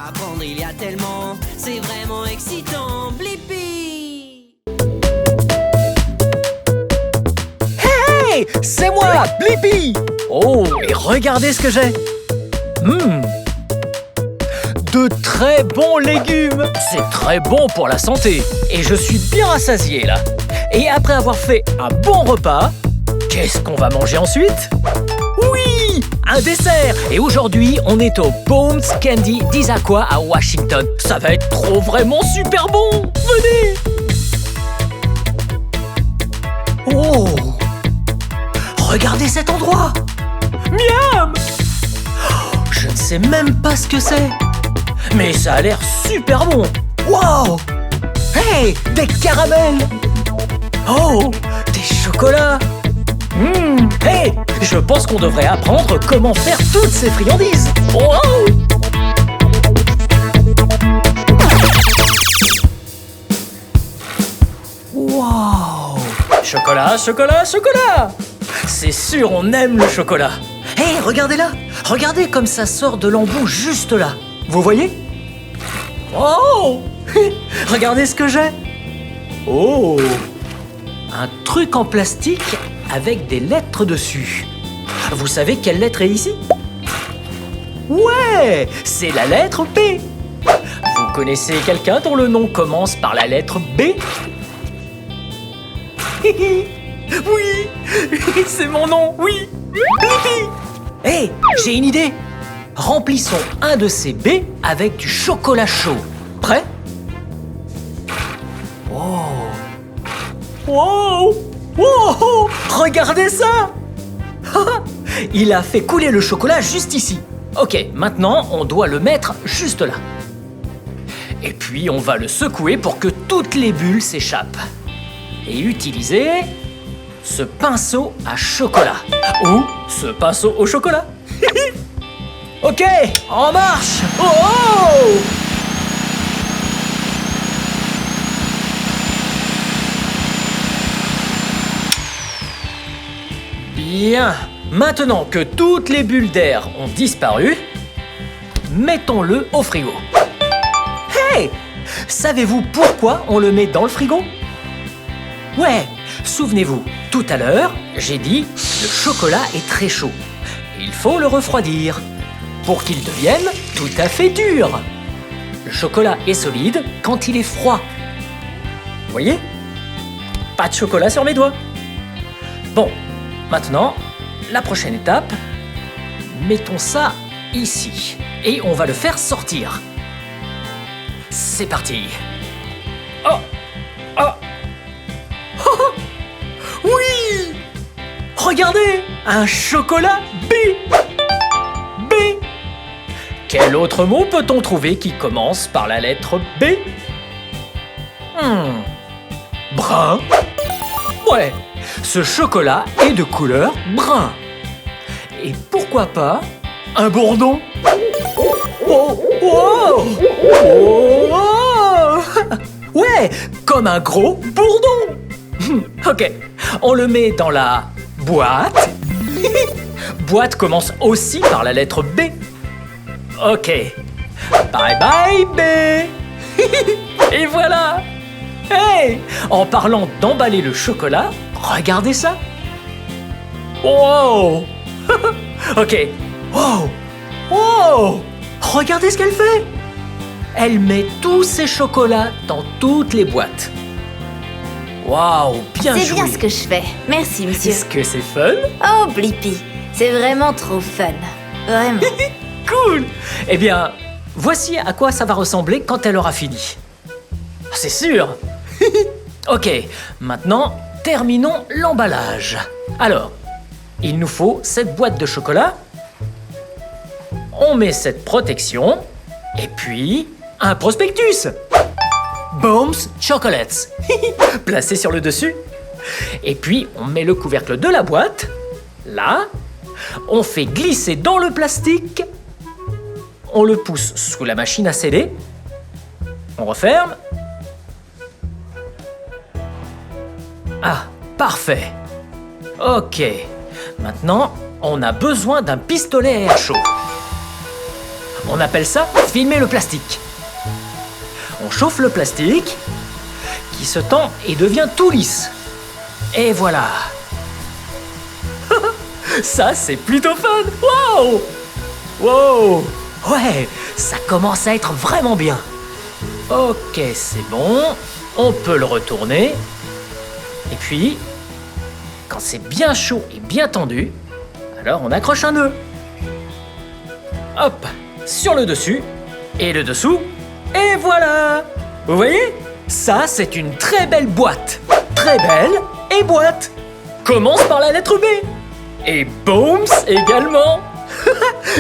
Apprendre, il y a tellement, c'est vraiment excitant. Blippi! Hey, c'est moi, Blippi! Oh, et regardez ce que j'ai! De très bons légumes! C'est très bon pour la santé. Et je suis bien rassasié là. Et après avoir fait un bon repas, qu'est-ce qu'on va manger ensuite? Oui! Un dessert! Et aujourd'hui, on est au Bones Candy d'Issaquah à Washington. Ça va être trop vraiment super bon! Venez! Oh! Regardez cet endroit! Miam! Oh, je ne sais même pas ce que c'est. Mais ça a l'air super bon! Wow! Hey! Des caramels! Oh! Des chocolats! Hey! Je pense qu'on devrait apprendre comment faire toutes ces friandises! Wow! Wow! Chocolat, chocolat, chocolat! C'est sûr, on aime le chocolat! Hey, regardez là! Regardez comme ça sort de l'embout juste là! Vous voyez? Oh! Regardez ce que j'ai! Oh! Un truc en plastique avec des lettres dessus. Vous savez quelle lettre est ici? Ouais! C'est la lettre B! Vous connaissez quelqu'un dont le nom commence par la lettre B? Oui! C'est mon nom, oui! Blippi! Hé, j'ai une idée! Remplissons un de ces B avec du chocolat chaud. Prêt? Wow! Wow! Wow! Regardez ça! Il a fait couler le chocolat juste ici. Ok, maintenant, on doit le mettre juste là. Et puis, on va le secouer pour que toutes les bulles s'échappent. Et utiliser ce pinceau à chocolat. Ou ce pinceau au chocolat. Ok, en marche! Oh! Bien. Maintenant que toutes les bulles d'air ont disparu, mettons-le au frigo. Hey! Savez-vous pourquoi on le met dans le frigo? Ouais, souvenez-vous, tout à l'heure, j'ai dit le chocolat est très chaud. Il faut le refroidir pour qu'il devienne tout à fait dur. Le chocolat est solide quand il est froid. Voyez? Pas de chocolat sur mes doigts. Bon, maintenant, la prochaine étape, mettons ça ici et on va le faire sortir. C'est parti. Oh! Oh! Oh! Oui! Regardez! Un chocolat B! B! Quel autre mot peut-on trouver qui commence par la lettre B? Brun? Ouais, ce chocolat est de couleur brun. Et pourquoi pas un bourdon? Oh! Oh! Oh! Ouais, comme un gros bourdon. Ok, on le met dans la boîte. Boîte commence aussi par la lettre B. Ok, bye bye B. Et voilà. Hey, en parlant d'emballer le chocolat, regardez ça. Wow. Ok, wow. Wow. Regardez ce qu'elle fait. Elle met tous ses chocolats dans toutes les boîtes. Waouh, bien joué. C'est bien ce que je fais. Merci, monsieur. Est-ce que c'est fun? Oh, Blippi, c'est vraiment trop fun. Vraiment. Cool. Eh bien, voici à quoi ça va ressembler quand elle aura fini. C'est sûr. Ok, maintenant, terminons l'emballage. Alors, il nous faut cette boîte de chocolat. On met cette protection. Et puis, un prospectus. Bones Chocolates. Placé sur le dessus. Et puis, on met le couvercle de la boîte. Là. On fait glisser dans le plastique. On le pousse sous la machine à sceller. On referme. Ah, parfait. Ok. Maintenant, on a besoin d'un pistolet à air chaud. On appelle ça filmer le plastique. On chauffe le plastique, qui se tend et devient tout lisse. Et voilà. Ça, c'est plutôt fun. Wow! Wow! Ouais, ça commence à être vraiment bien. Ok, c'est bon. On peut le retourner. Et puis, quand c'est bien chaud et bien tendu, alors on accroche un nœud. Hop, sur le dessus et le dessous. Et voilà! Vous voyez? Ça, c'est une très belle boîte. Très belle et boîte. Commence par la lettre B. Et Booms également.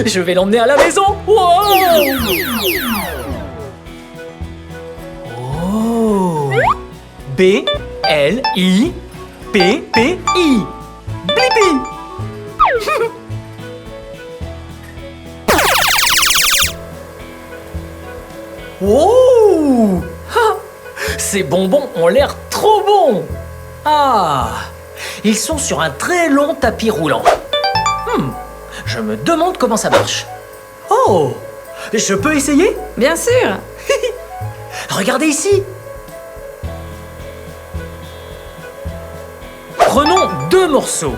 Je vais l'emmener à la maison. Wow! Oh! B-L-I-P-P-I. Blippi! Oh! Ces bonbons ont l'air trop bons! Ah! Ils sont sur un très long tapis roulant. Je me demande comment ça marche. Oh! Je peux essayer? Bien sûr. Regardez ici! Prenons 2 morceaux.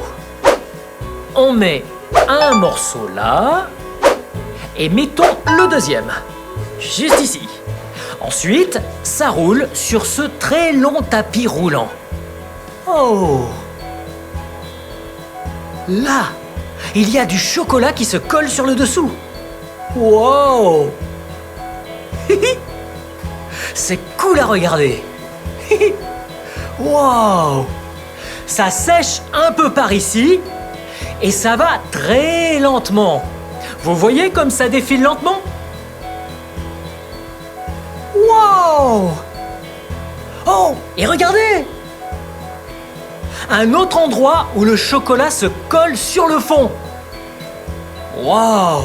On met un morceau là et mettons le deuxième, juste ici. Ensuite, ça roule sur ce très long tapis roulant. Oh! Là, il y a du chocolat qui se colle sur le dessous. Wow! C'est cool à regarder. Wow! Ça sèche un peu par ici et ça va très lentement. Vous voyez comme ça défile lentement? Wow! Oh! Et regardez! Un autre endroit où le chocolat se colle sur le fond. Wow!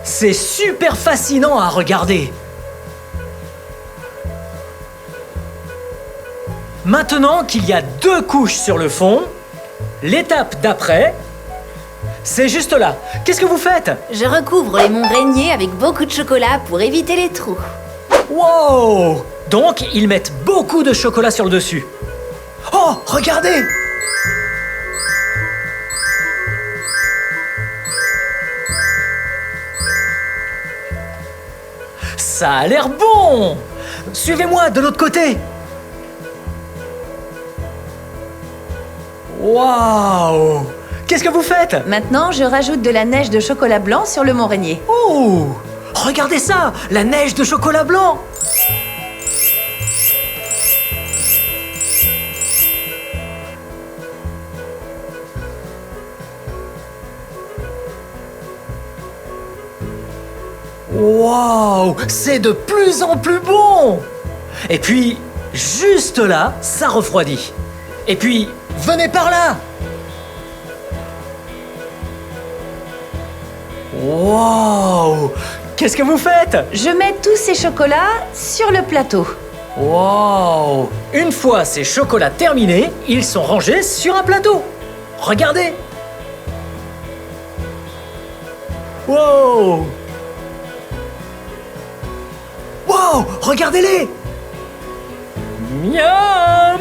C'est super fascinant à regarder. Maintenant qu'il y a 2 couches sur le fond, l'étape d'après, c'est juste là. Qu'est-ce que vous faites? Je recouvre les monts Rainier avec beaucoup de chocolat pour éviter les trous. Wow! Donc, ils mettent beaucoup de chocolat sur le dessus. Oh, regardez! Ça a l'air bon! Suivez-moi de l'autre côté. Waouh! Qu'est-ce que vous faites? Maintenant, je rajoute de la neige de chocolat blanc sur le Mont Rainier. Oh! Regardez ça! La neige de chocolat blanc! Waouh! C'est de plus en plus bon! Et puis, juste là, ça refroidit. Et puis, venez par là! Waouh! Qu'est-ce que vous faites? Je mets tous ces chocolats sur le plateau. Waouh! Une fois ces chocolats terminés, ils sont rangés sur un plateau. Regardez! Wow! Wow! Regardez-les! Miam!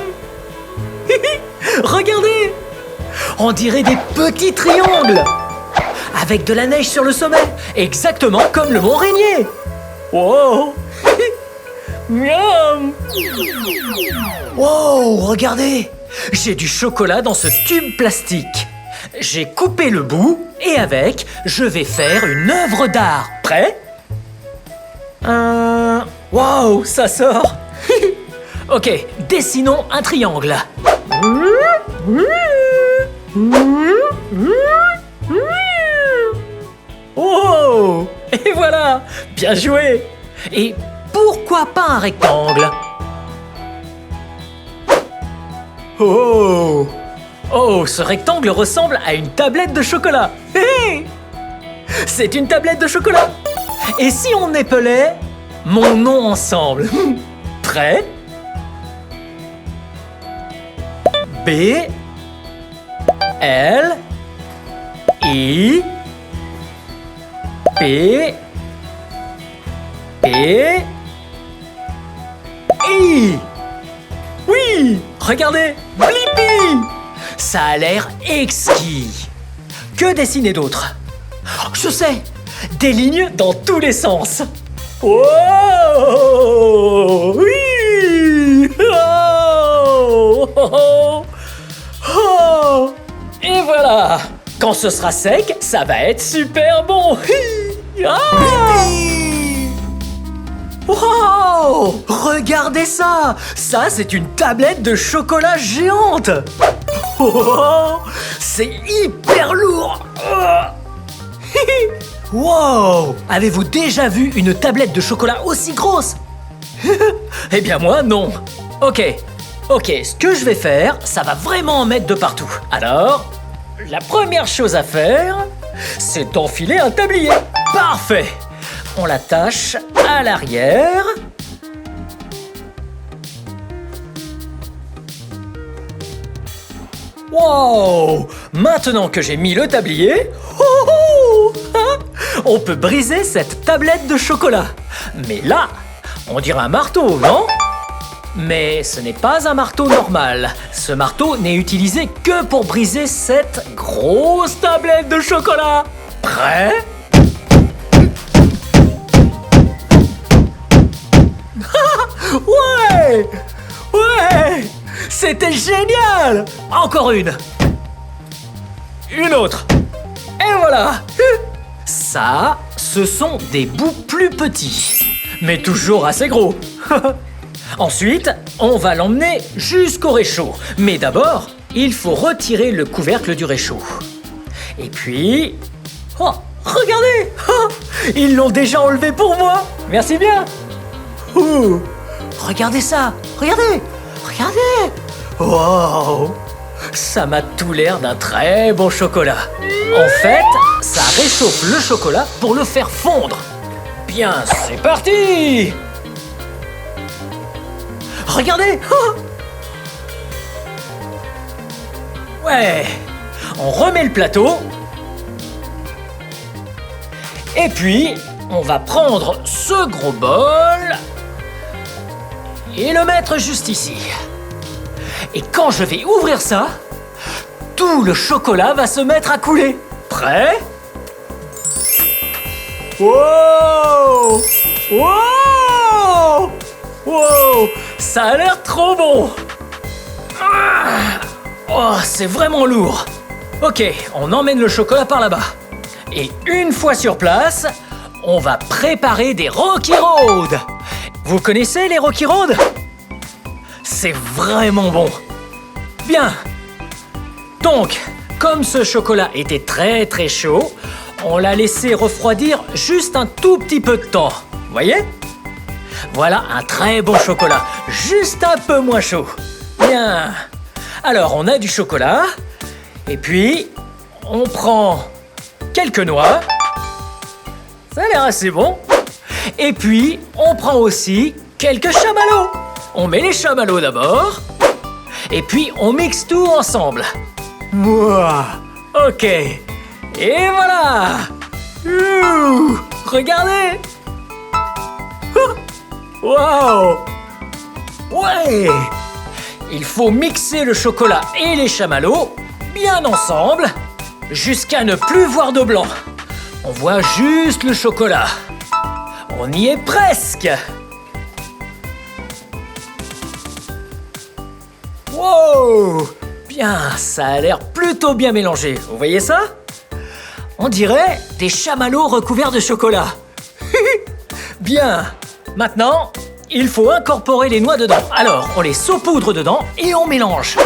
Regardez! On dirait des petits triangles! Avec de la neige sur le sommet, exactement comme le Mont Rainier. Wow! Miam! Wow! Regardez! J'ai du chocolat dans ce tube plastique. J'ai coupé le bout et avec, je vais faire une œuvre d'art. Prêt? Wow! Ça sort! Ok, dessinons un triangle. Oh! Et voilà! Bien joué! Et pourquoi pas un rectangle? Oh! Oh, ce rectangle ressemble à une tablette de chocolat. Hé! C'est une tablette de chocolat. Et si on épelait mon nom ensemble? Prêt? B L I P, P, I. Oui, regardez, Blippi. Ça a l'air exquis. Que dessiner d'autre? Oh, je sais, des lignes dans tous les sens. Oh, oui. Oh, oh, oh. Et voilà. Quand ce sera sec, ça va être super bon. Ah. Wow! Regardez ça! Ça, c'est une tablette de chocolat géante! Oh, c'est hyper lourd! Wow! Avez-vous déjà vu une tablette de chocolat aussi grosse? Eh bien moi, non. Ok, ce que je vais faire, ça va vraiment en mettre de partout. Alors, la première chose à faire, c'est d'enfiler un tablier. Parfait! On l'attache à l'arrière. Wow! Maintenant que j'ai mis le tablier, on peut briser cette tablette de chocolat. Mais là, on dirait un marteau, non? Mais ce n'est pas un marteau normal. Ce marteau n'est utilisé que pour briser cette grosse tablette de chocolat. Prêt? Ouais! C'était génial! Encore une! Une autre! Et voilà! Ça, ce sont des bouts plus petits, mais toujours assez gros. Ensuite, on va l'emmener jusqu'au réchaud. Mais d'abord, il faut retirer le couvercle du réchaud. Et puis... Oh, regardez! Ils l'ont déjà enlevé pour moi! Merci bien! Regardez ça! Regardez! Wow! Ça m'a tout l'air d'un très bon chocolat. En fait, ça réchauffe le chocolat pour le faire fondre. Bien, c'est parti! Regardez! Ouais! On remet le plateau. Et puis, on va prendre ce gros bol et le mettre juste ici. Et quand je vais ouvrir ça, tout le chocolat va se mettre à couler. Prêt? Wow! Wow! Wow! Ça a l'air trop bon! Oh, c'est vraiment lourd. Ok, on emmène le chocolat par là-bas. Et une fois sur place, on va préparer des Rocky Road. Vous connaissez les Rocky Road? C'est vraiment bon. Bien. Donc, comme ce chocolat était très très chaud, on l'a laissé refroidir juste un tout petit peu de temps. Voyez? Voilà un très bon chocolat, juste un peu moins chaud. Bien. Alors, on a du chocolat, et puis, on prend quelques noix. Ça a l'air assez bon. Et puis, on prend aussi quelques chamallows. On met les chamallows d'abord, et puis on mixe tout ensemble. Mouah. Ok. Et voilà. Regardez. Wow. Ouais. Il faut mixer le chocolat et les chamallows bien ensemble jusqu'à ne plus voir de blanc. On voit juste le chocolat. On y est presque. Wow! Bien, ça a l'air plutôt bien mélangé. Vous voyez ça? On dirait des chamallows recouverts de chocolat. Bien. Maintenant, il faut incorporer les noix dedans. Alors, on les saupoudre dedans et on mélange.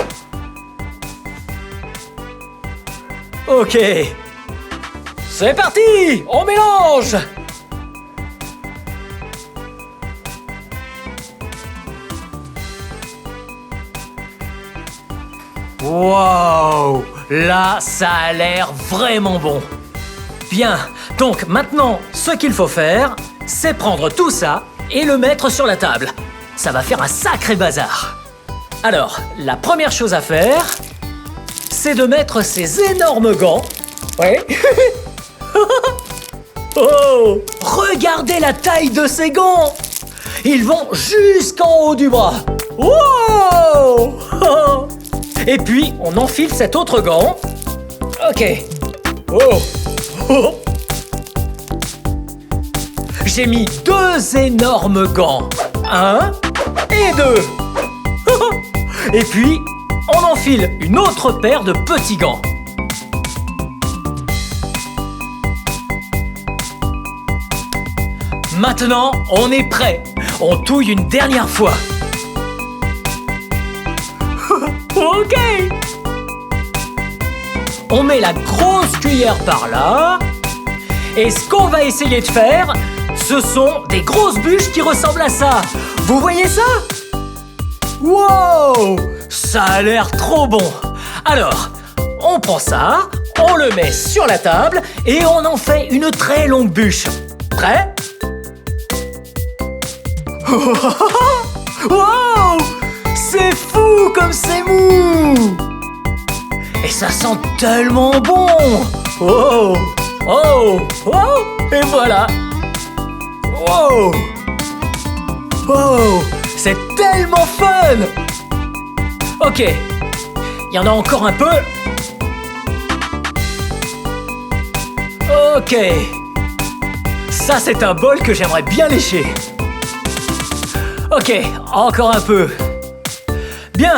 Ok. C'est parti! On mélange! Wow! Là, ça a l'air vraiment bon. Bien, donc maintenant, ce qu'il faut faire, c'est prendre tout ça et le mettre sur la table. Ça va faire un sacré bazar. Alors, la première chose à faire, c'est de mettre ces énormes gants. Ouais. Oh! Regardez la taille de ces gants! Ils vont jusqu'en haut du bras. Wow! Oh! Et puis, on enfile cet autre gant. Ok. Oh! Oh! J'ai mis 2 énormes gants. 1 et 2. Et puis, on enfile une autre paire de petits gants. Maintenant, on est prêt. On touille une dernière fois. Ok. On met la grosse cuillère par là. Et ce qu'on va essayer de faire, ce sont des grosses bûches qui ressemblent à ça. Vous voyez ça? Wow! Ça a l'air trop bon. Alors, on prend ça, on le met sur la table et on en fait une très longue bûche. Prêt? Wow! C'est fou comme c'est mou! Et ça sent tellement bon! Oh! Oh! Oh! Et voilà! Wow! Wow! C'est tellement fun! Ok, il y en a encore un peu. Ok. Ça, c'est un bol que j'aimerais bien lécher. Ok, encore un peu. Bien.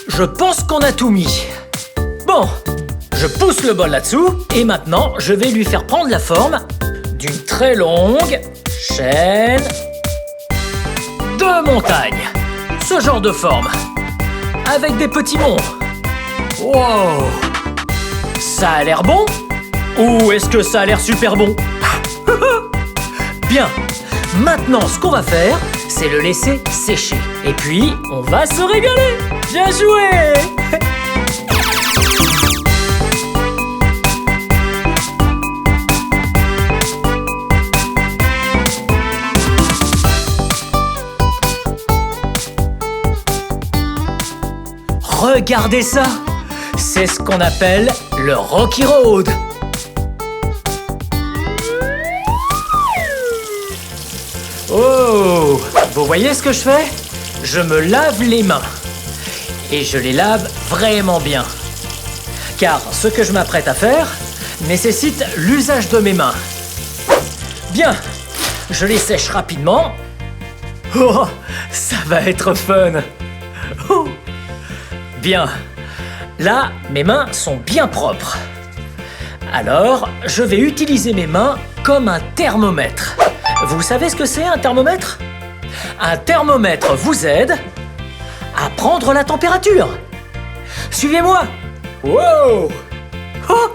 Je pense qu'on a tout mis. Bon, je pousse le bol là-dessous et maintenant, je vais lui faire prendre la forme d'une très longue chaîne de montagne. Ce genre de forme. Avec des petits monts. Wow! Ça a l'air bon? Ou est-ce que ça a l'air super bon? Bien. Maintenant, ce qu'on va faire, c'est le laisser sécher. Et puis, on va se régaler. Bien joué! Regardez ça! C'est ce qu'on appelle le Rocky Road. Oh! Vous voyez ce que je fais? Je me lave les mains. Et je les lave vraiment bien. Car ce que je m'apprête à faire nécessite l'usage de mes mains. Bien, je les sèche rapidement. Oh, ça va être fun. Oh. Bien, là, mes mains sont bien propres. Alors, je vais utiliser mes mains comme un thermomètre. Vous savez ce que c'est un thermomètre? Un thermomètre vous aide à prendre la température. Suivez-moi. Wow! Oh!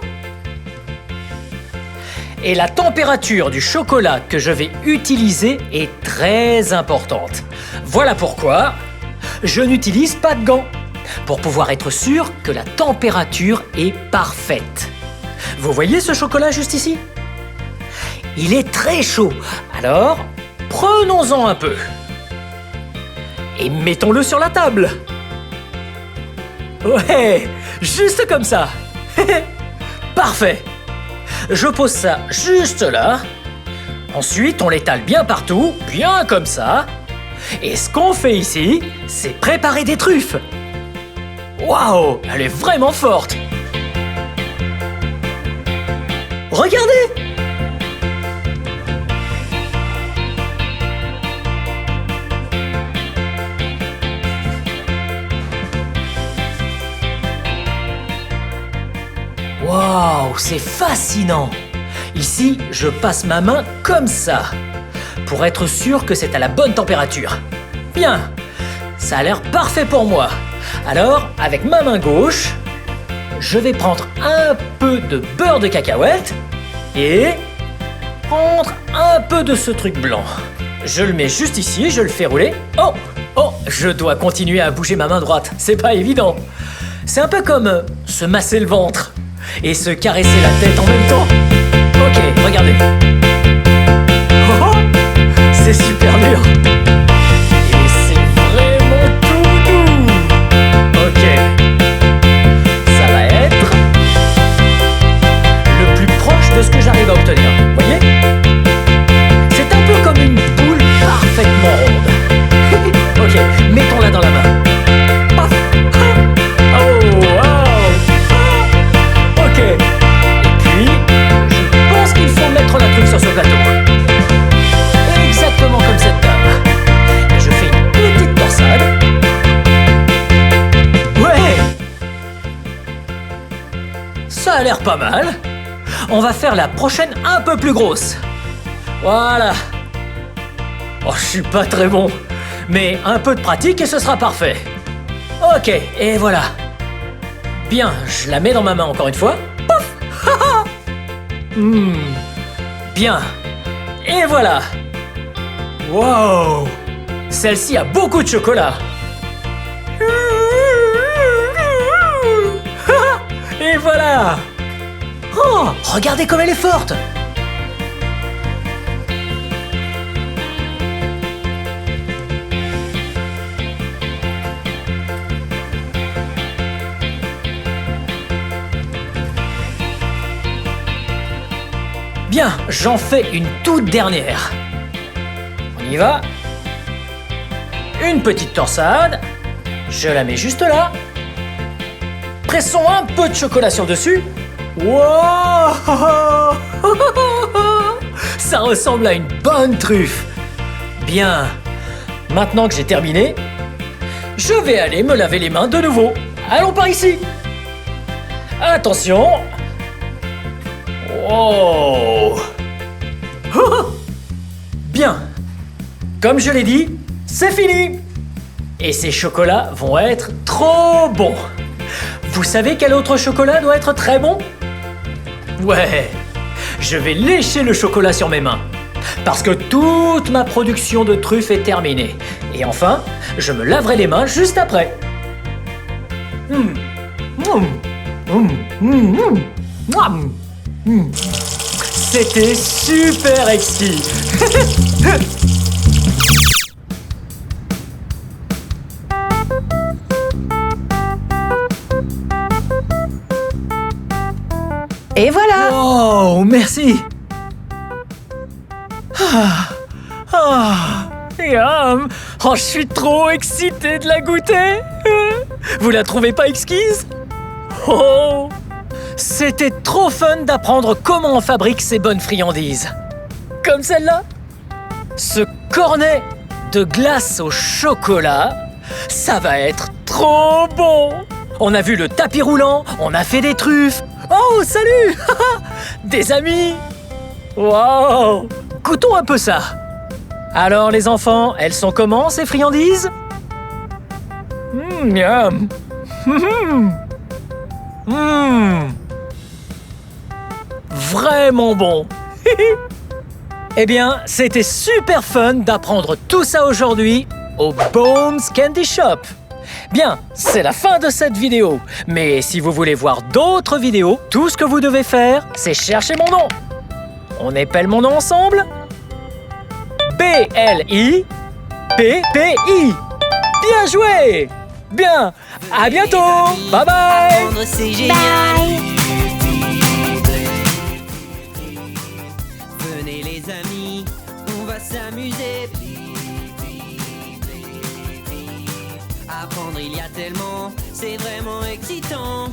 Et la température du chocolat que je vais utiliser est très importante. Voilà pourquoi je n'utilise pas de gants, pour pouvoir être sûr que la température est parfaite. Vous voyez ce chocolat juste ici? Il est très chaud, alors prenons-en un peu. Et mettons-le sur la table. Ouais, juste comme ça. Parfait. Je pose ça juste là. Ensuite, on l'étale bien partout, bien comme ça. Et ce qu'on fait ici, c'est préparer des truffes. Waouh, elle est vraiment forte. Regardez! Waouh, c'est fascinant! Ici, je passe ma main comme ça, pour être sûr que c'est à la bonne température. Bien, ça a l'air parfait pour moi. Alors, avec ma main gauche, je vais prendre un peu de beurre de cacahuète et prendre un peu de ce truc blanc. Je le mets juste ici, je le fais rouler. Oh, oh, je dois continuer à bouger ma main droite, c'est pas évident. C'est un peu comme se masser le ventre et se caresser la tête en même temps. Ok, regardez. Oh, oh, c'est super dur. Et c'est vraiment tout doux. Ok. Ça va être le plus proche de ce que j'arrive à obtenir. Voyez ? l'air pas mal. On va faire la prochaine un peu plus grosse. Voilà. Oh, je suis pas très bon. Mais un peu de pratique et ce sera parfait. Ok, et voilà. Bien, je la mets dans ma main encore une fois. Pouf. Bien. Et voilà. Wow. Celle-ci a beaucoup de chocolat. Et voilà. Oh, regardez comme elle est forte. Bien, j'en fais une toute dernière. On y va. Une petite torsade. Je la mets juste là. Pressons un peu de chocolat sur dessus. Wow. Ça ressemble à une bonne truffe. Bien. Maintenant que j'ai terminé, je vais aller me laver les mains de nouveau. Allons par ici. Attention. Oh. Bien. Comme je l'ai dit, c'est fini. Et ces chocolats vont être trop bons. Vous savez quel autre chocolat doit être très bon? Ouais, je vais lécher le chocolat sur mes mains. Parce que toute ma production de truffes est terminée. Et enfin, je me laverai les mains juste après. C'était super exquis. Et voilà. Oh, merci. Yum. Oh, je suis trop excité de la goûter. Vous la trouvez pas exquise? Oh, c'était trop fun d'apprendre comment on fabrique ces bonnes friandises. Comme celle-là. Ce cornet de glace au chocolat, ça va être trop bon. On a vu le tapis roulant, on a fait des truffes. Oh, salut. Des amis. Wow. Goûtons un peu ça. Alors les enfants, elles sont comment ces friandises? Miam. Vraiment bon. Eh bien, c'était super fun d'apprendre tout ça aujourd'hui au Bones Candy Shop. Bien, c'est la fin de cette vidéo. Mais si vous voulez voir d'autres vidéos, tout ce que vous devez faire, c'est chercher mon nom. On épelle mon nom ensemble? B-L-I-P-P-I. Bien joué! Bien, à bientôt! Bye bye! Apprendre, c'est génial. Venez les amis, on va s'amuser. Apprendre, il y a tellement, c'est vraiment excitant.